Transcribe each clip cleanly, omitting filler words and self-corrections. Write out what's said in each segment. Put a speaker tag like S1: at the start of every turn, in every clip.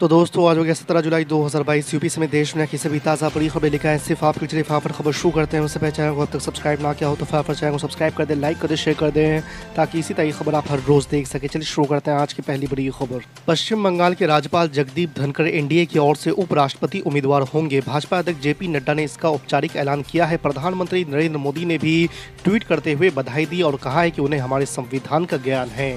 S1: तो दोस्तों आज हो गया 17 जुलाई 2022। यूपी समेत देश दुनिया की सभी ताज़ा बड़ी खबरें लेकर आए सिर्फ आपके लिए। फटाफट खबर शुरू करते हैं। उससे पहले चैनल को अब तक सब्सक्राइब ना किया हो तो फटाफट चैनल को सब्सक्राइब कर दें, लाइक कर दें, शेयर कर दें ताकि इसी तरह की खबर आप हर रोज देख सकें। चलिए शुरू करते हैं आज की पहली बड़ी खबर। पश्चिम बंगाल के राज्यपाल जगदीप धनखड़ एनडीए की ओर से उपराष्ट्रपति उम्मीदवार होंगे। भाजपा अध्यक्ष जेपी नड्डा ने इसका औपचारिक ऐलान किया है। प्रधानमंत्री नरेंद्र मोदी ने भी ट्वीट करते हुए बधाई दी और कहा है कि उन्हें हमारे संविधान का ज्ञान है,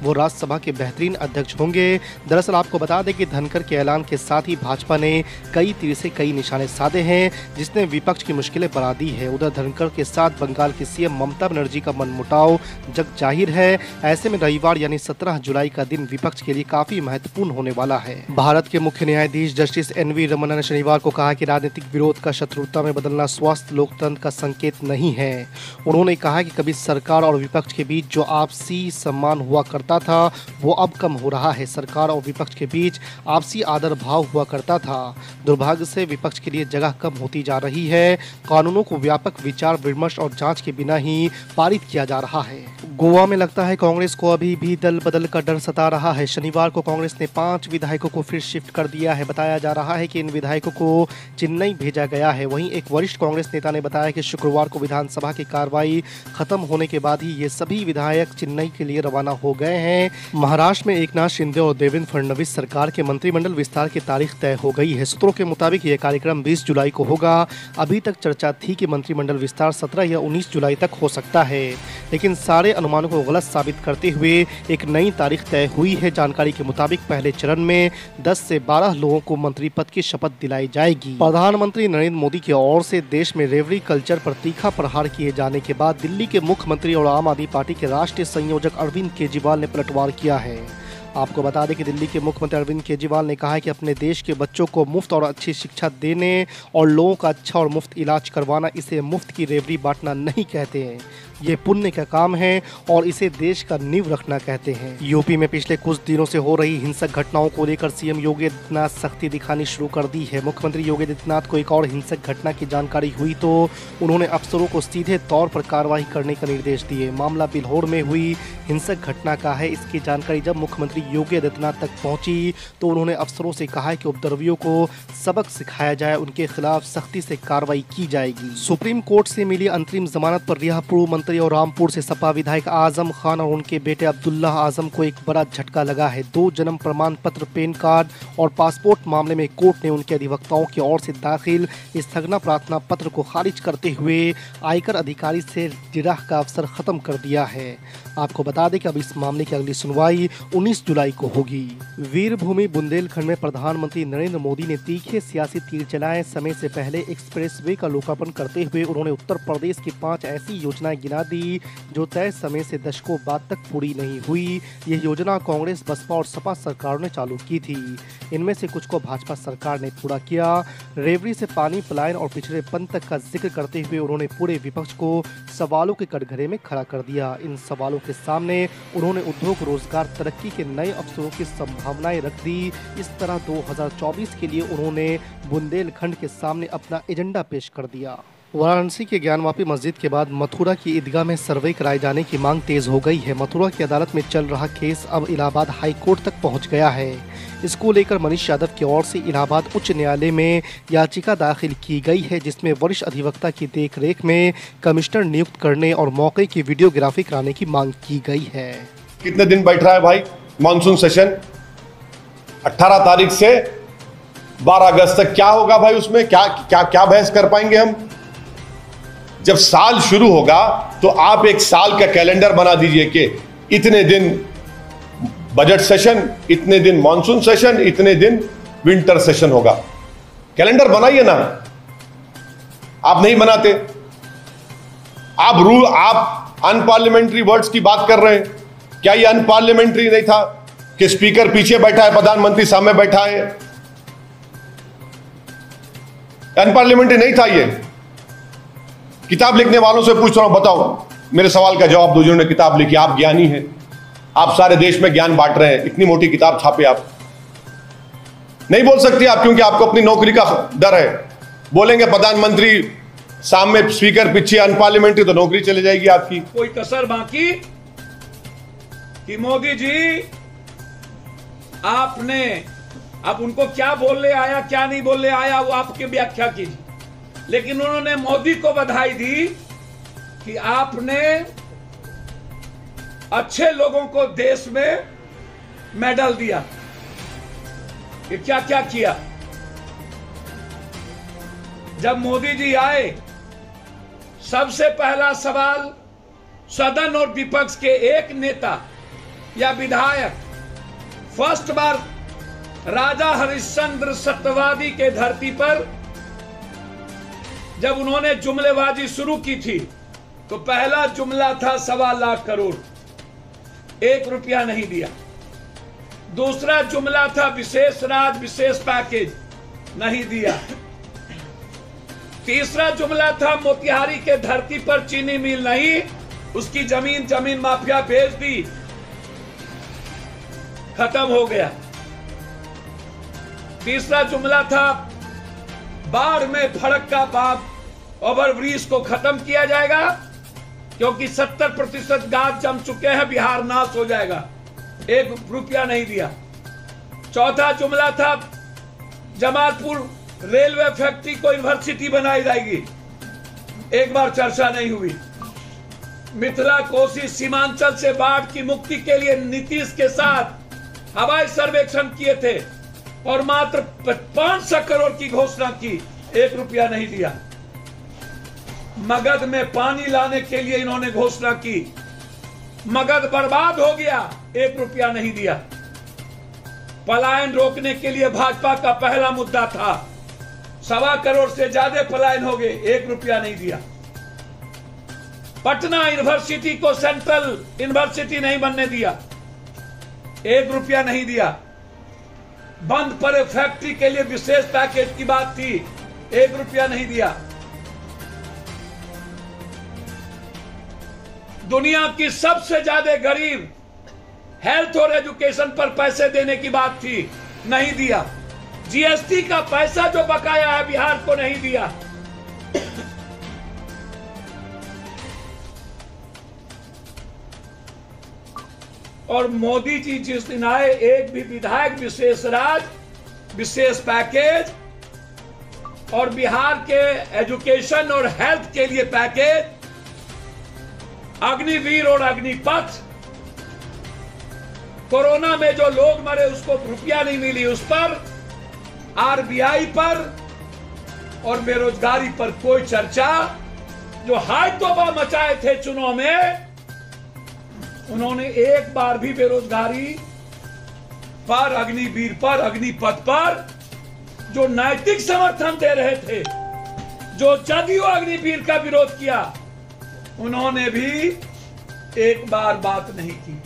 S1: वो राज्यसभा के बेहतरीन अध्यक्ष होंगे। दरअसल आपको बता दें कि धनखड़ के ऐलान के साथ ही भाजपा ने कई तीर से कई निशाने साधे हैं, जिसने विपक्ष की मुश्किलें बढ़ा दी है। उधर धनखड़ के साथ बंगाल की सीएम ममता बनर्जी का मनमुटाव जग जाहिर है। ऐसे में रविवार यानी 17 जुलाई का दिन विपक्ष के लिए काफी महत्वपूर्ण होने वाला है। भारत के मुख्य न्यायाधीश जस्टिस एनवी रमन्ना ने शनिवार को कहा कि राजनीतिक विरोध का शत्रुता में बदलना स्वस्थ लोकतंत्र का संकेत नहीं है। उन्होंने कहा कि कभी सरकार और विपक्ष के बीच जो आपसी सम्मान हुआ करता था वो अब कम हो रहा है। सरकार और विपक्ष के बीच आपसी आदर भाव हुआ करता था। दुर्भाग्य से विपक्ष के लिए जगह कम होती जा रही है। कानूनों को व्यापक विचार विमर्श और जांच के बिना ही पारित किया जा रहा है। गोवा में लगता है कांग्रेस को अभी भी दल बदल का डर सता रहा है। शनिवार को कांग्रेस ने 5 विधायकों को फिर शिफ्ट कर दिया है। बताया जा रहा है कि इन विधायकों को चेन्नई भेजा गया है। वहीं एक वरिष्ठ कांग्रेस नेता ने बताया कि शुक्रवार को विधानसभा की कार्रवाई खत्म होने के बाद ही ये सभी विधायक चेन्नई के लिए रवाना हो गए हैं। महाराष्ट्र में एकनाथ शिंदे और देवेंद्र फडणवीस सरकार के मंत्रिमंडल विस्तार की तारीख तय हो गई है। सूत्रों के मुताबिक यह कार्यक्रम 20 जुलाई को होगा। अभी तक चर्चा थी कि मंत्रिमंडल विस्तार 17 या 19 जुलाई तक हो सकता है, लेकिन सारे अनुमानों को गलत साबित करते हुए एक नई तारीख तय हुई है। जानकारी के मुताबिक पहले चरण में 10 से 12 लोगों को मंत्री पद की शपथ दिलाई जाएगी। प्रधानमंत्री नरेंद्र मोदी की ओर से देश में रेवड़ी कल्चर पर तीखा प्रहार किए जाने के बाद दिल्ली के मुख्यमंत्री और आम आदमी पार्टी के राष्ट्रीय संयोजक अरविंद केजरीवाल ने पलटवार किया है। आपको बता दें कि दिल्ली के मुख्यमंत्री अरविंद केजरीवाल ने कहा है कि अपने देश के बच्चों को मुफ्त और अच्छी शिक्षा देने और लोगों का अच्छा और मुफ्त इलाज करवाना, इसे मुफ्त की रेवड़ी बांटना नहीं कहते हैं, ये पुण्य का काम है और इसे देश का नींव रखना कहते हैं। यूपी में पिछले कुछ दिनों से हो रही हिंसक घटनाओं को लेकर सीएम योगी आदित्यनाथ सख्ती दिखानी शुरू कर दी है। मुख्यमंत्री योगी आदित्यनाथ को एक और हिंसक घटना की जानकारी हुई तो उन्होंने अफसरों को सीधे तौर पर कार्रवाई करने का निर्देश दिए। मामला बिल्हौर में हुई हिंसक घटना का है। इसकी जानकारी जब मुख्यमंत्री योगी आदित्यनाथ तक पहुंची तो उन्होंने अफसरों से कहा है कि उपद्रवियों को सबक सिखाया जाए, उनके खिलाफ सख्ती से कार्रवाई की जाएगी। सुप्रीम कोर्ट से मिली अंतरिम जमानत पर रिहा पूर्व मंत्री और रामपुर से सपा विधायक आजम खान और उनके बेटे अब्दुल्ला आजम को एक बड़ा झटका लगा है। 2 जन्म प्रमाण पत्र, पैन कार्ड और पासपोर्ट मामले में कोर्ट ने उनके अधिवक्ताओं की ओर से दाखिल स्थगन प्रार्थना पत्र को खारिज करते हुए आयकर अधिकारी से जिरह का अवसर खत्म कर दिया है। आपको बता दें कि अब इस मामले की अगली सुनवाई 19 जुलाई को होगी। वीरभूमि बुंदेलखंड में प्रधानमंत्री नरेंद्र मोदी ने तीखे सियासी तीर चलाए। समय से पहले एक्सप्रेसवे का लोकार्पण करते हुए उन्होंने उत्तर प्रदेश की 5 ऐसी योजनाएं गिना दी जो तय समय से दशकों बाद तक पूरी नहीं हुई। यह योजना कांग्रेस, बसपा और सपा सरकारों ने चालू की थी। इनमें से कुछ को भाजपा सरकार ने पूरा किया। रेवड़ी से पानी पलायन और पिछड़ेपन तक का जिक्र करते हुए उन्होंने पूरे विपक्ष को सवालों के कटघरे में खड़ा कर दिया। इन सवालों के सामने उन्होंने उद्योग, रोजगार, तरक्की के नए अवसरों की संभावनाएं रख दी। इस तरह 2024 के लिए उन्होंने बुंदेलखंड के सामने अपना एजेंडा पेश कर दिया। वाराणसी के ज्ञानवापी मस्जिद के बाद मथुरा की ईदगाह में सर्वे कराए जाने की मांग तेज हो गई है। मथुरा की अदालत में चल रहा केस अब इलाहाबाद हाई कोर्ट तक पहुंच गया है। इसको लेकर मनीष यादव की ओर से इलाहाबाद उच्च न्यायालय में याचिका दाखिल की गई है, जिसमें वरिष्ठ अधिवक्ता की देखरेख में कमिश्नर नियुक्त करने और मौके की वीडियोग्राफी कराने की मांग की गई है।
S2: कितने दिन बैठ रहा है भाई मानसून सेशन? 18 तारीख से 12 अगस्त तक क्या होगा भाई? उसमें क्या क्या क्या बहस कर पाएंगे हम? जब साल शुरू होगा तो आप एक साल का कैलेंडर बना दीजिए कि इतने दिन बजट सेशन, इतने दिन मॉनसून सेशन, इतने दिन विंटर सेशन होगा। कैलेंडर बनाइए ना। आप नहीं बनाते। आप अनपार्लियामेंट्री वर्ड्स की बात कर रहे हैं। क्या ये अनपार्लियामेंट्री नहीं था कि स्पीकर पीछे बैठा है, प्रधानमंत्री सामने बैठा है? अनपार्लियामेंट्री नहीं था ये। किताब लिखने वालों से पूछ रहा हूं, बताओ, मेरे सवाल का जवाब दो जिन्होंने किताब लिखी। आप ज्ञानी हैं, आप सारे देश में ज्ञान बांट रहे हैं, इतनी मोटी किताब छापे आप। नहीं बोल सकते आप क्योंकि आपको अपनी नौकरी का डर है। बोलेंगे प्रधानमंत्री सामने, स्पीकर पीछे, अनपार्लियामेंट्री, तो नौकरी चली जाएगी आपकी।
S3: कोई कसर बाकी कि मोदी जी आपने अब उनको क्या बोलने आया क्या नहीं बोलने आया वो आपकी व्याख्या कीजिए, लेकिन उन्होंने मोदी को बधाई दी कि आपने अच्छे लोगों को देश में मेडल दिया। ये क्या क्या किया? जब मोदी जी आए, सबसे पहला सवाल सदन और विपक्ष के एक नेता या विधायक, फर्स्ट बार राजा हरिश्चंद्र सत्यवादी के धरती पर जब उन्होंने जुमलेबाजी शुरू की थी तो पहला जुमला था 1.25 लाख करोड़, 1 रुपया नहीं दिया। दूसरा जुमला था विशेष राज विशेष पैकेज, नहीं दिया। तीसरा जुमला था मोतिहारी के धरती पर चीनी मिल नहीं, उसकी जमीन माफिया बेच दी, खत्म हो गया। तीसरा जुमला था बाढ़ में फड़क्का बाप ओवरब्रिज को खत्म किया जाएगा क्योंकि 70% गाद जम चुके हैं, बिहार नाश हो जाएगा, 1 रुपया नहीं दिया। चौथा जुमला था जमालपुर रेलवे फैक्ट्री को यूनिवर्सिटी बनाई जाएगी, एक बार चर्चा नहीं हुई। मिथिला कोसी सीमांचल से बाढ़ की मुक्ति के लिए नीतीश के साथ हवाई सर्वेक्षण किए थे और मात्र 500 करोड़ की घोषणा की, 1 रुपया नहीं दिया। मगध में पानी लाने के लिए इन्होंने घोषणा की, मगध बर्बाद हो गया, 1 रुपया नहीं दिया। पलायन रोकने के लिए भाजपा का पहला मुद्दा था, 1.25 करोड़ से ज्यादा पलायन हो गए, 1 रुपया नहीं दिया। पटना यूनिवर्सिटी को सेंट्रल यूनिवर्सिटी नहीं बनने दिया, 1 रुपया नहीं दिया। बंद पड़े फैक्ट्री के लिए विशेष पैकेज की बात थी, 1 रुपया नहीं दिया। दुनिया की सबसे ज्यादा गरीब हेल्थ और एजुकेशन पर पैसे देने की बात थी, नहीं दिया। जीएसटी का पैसा जो बकाया है बिहार को नहीं दिया। और मोदी जी जिस दिन आए, एक भी विधायक विशेष राज विशेष पैकेज और बिहार के एजुकेशन और हेल्थ के लिए पैकेज, अग्निवीर और अग्निपथ, कोरोना में जो लोग मरे उसको रुपया नहीं मिली उस पर, आरबीआई पर और बेरोजगारी पर कोई चर्चा। जो हाय तौबा मचाए थे चुनाव में, उन्होंने एक बार भी बेरोजगारी पर, अग्निवीर पर, अग्निपथ पर जो नैतिक समर्थन दे रहे थे, जो जदयू अग्निवीर का विरोध किया, उन्होंने भी एक बार बात नहीं की।